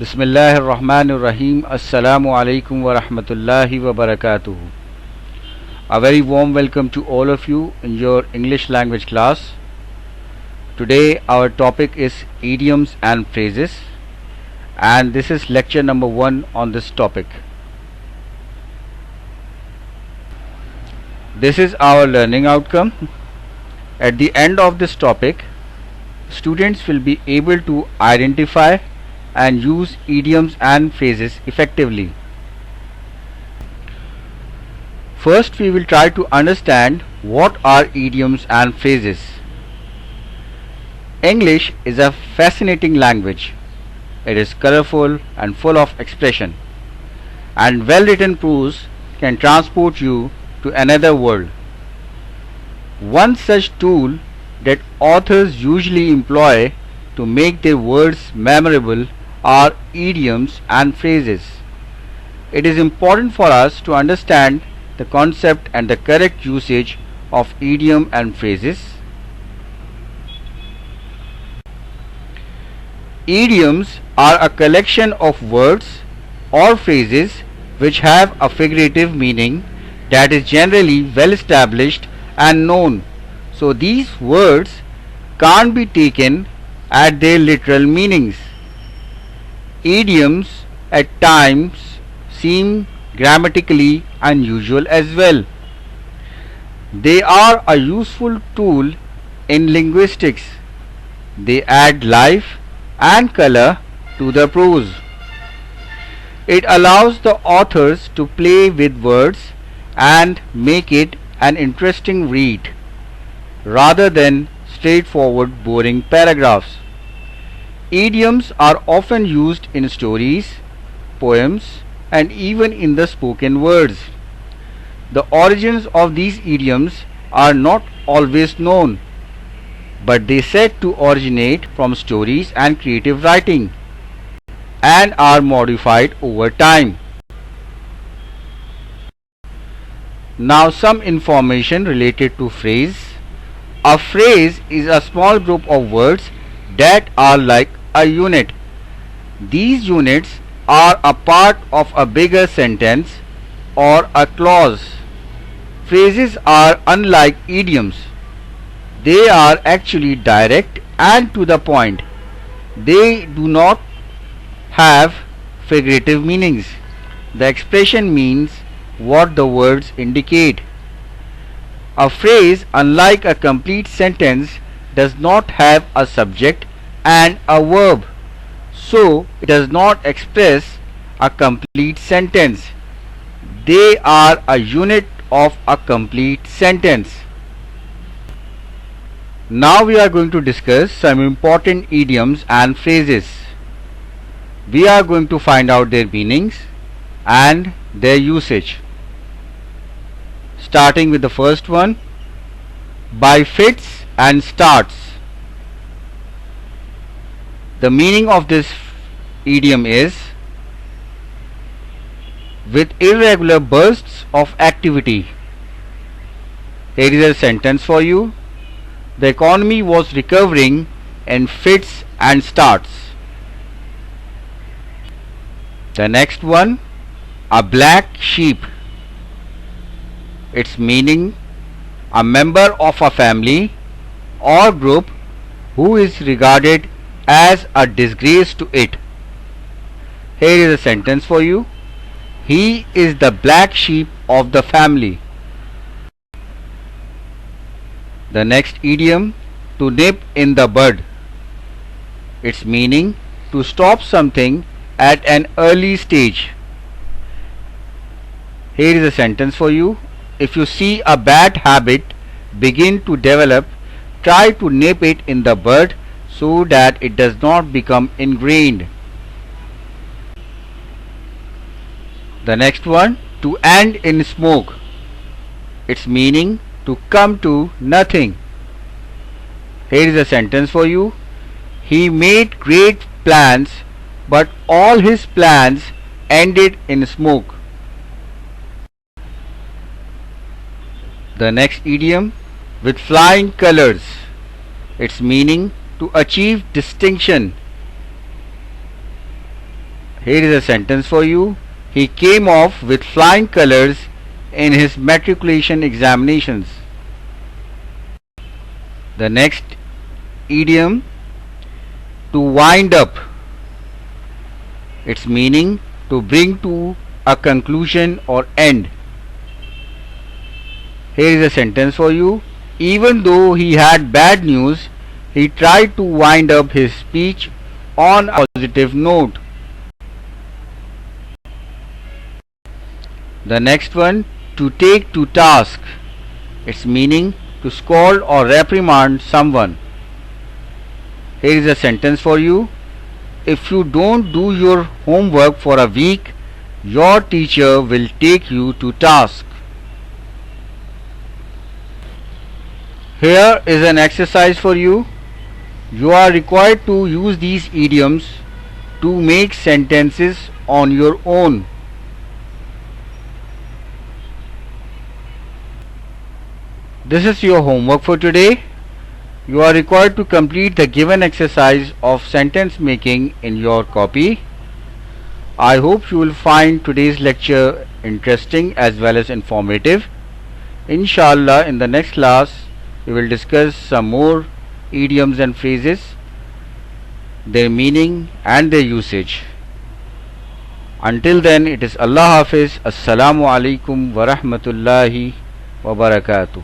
Bismillahir Rahmanir Rahim. Assalamu alaikum wa rahmatullahi wa barakatuh. A very warm welcome to all of you in your English language class. Today our topic is idioms and phrases, and this is lecture number 1 on this topic. This is our learning outcome. At the end of this topic, students will be able to identify and use idioms and phrases effectively. First, we will try to understand what are idioms and phrases. English is a fascinating language. It is colorful and full of expression, and well-written prose can transport you to another world. One such tool that authors usually employ to make their words memorable are idioms and phrases. It is important for us to understand the concept and the correct usage of idiom and phrases. Idioms are a collection of words or phrases which have a figurative meaning that is generally well established and known. So these words can't be taken at their literal meanings. Idioms at times seem grammatically unusual as well. They are a useful tool in linguistics. They add life and color to the prose. It allows the authors to play with words and make it an interesting read rather than straightforward boring paragraphs. Idioms are often used in stories, poems, and even in the spoken words. The origins of these idioms are not always known, but they said to originate from stories and creative writing, and are modified over time. Now some information related to phrase. A phrase is a small group of words that are like a unit. These units are a part of a bigger sentence or a clause. Phrases are unlike idioms. They are actually direct and to the point. They do not have figurative meanings. The expression means what the words indicate. A phrase, unlike a complete sentence, does not have a subject and a verb, so it does not express a complete sentence. They are a unit of a complete sentence. Now we are going to discuss some important idioms and phrases. We are going to find out their meanings and their usage. Starting with the first one, by fits and starts. The meaning of this idiom is with irregular bursts of activity. Here is a sentence for you. The economy was recovering in fits and starts. The next one, a black sheep. Its meaning, a member of a family or group who is regarded as a disgrace to it. Here is a sentence for you. He is the black sheep of the family. The next idiom, to nip in the bud. Its meaning, to stop something at an early stage. Here is a sentence for you. If you see a bad habit begin to develop, try to nip it in the bud so that it does not become ingrained. The next one, to end in smoke. Its meaning, to come to nothing. Here is a sentence for you. He made great plans, but all his plans ended in smoke. The next idiom, with flying colors. Its meaning, to achieve distinction. Here is a sentence for you. He came off with flying colors in his matriculation examinations. The next idiom, to wind up. Its meaning, to bring to a conclusion or end. Here is a sentence for you. Even though he had bad news, he tried to wind up his speech on a positive note. The next one, to take to task. Its meaning, to scold or reprimand someone. Here is a sentence for you. If you don't do your homework for a week, your teacher will take you to task. Here is an exercise for you. You are required to use these idioms to make sentences on your own. This is your homework for today. You are required to complete the given exercise of sentence making in your copy. I hope you will find today's lecture interesting as well as informative. Inshallah, in the next class, we will discuss some more idioms and phrases, their meaning and their usage. Until then, it is Allah Hafiz. Assalamu alaikum wa rahmatullahi wa barakatuh.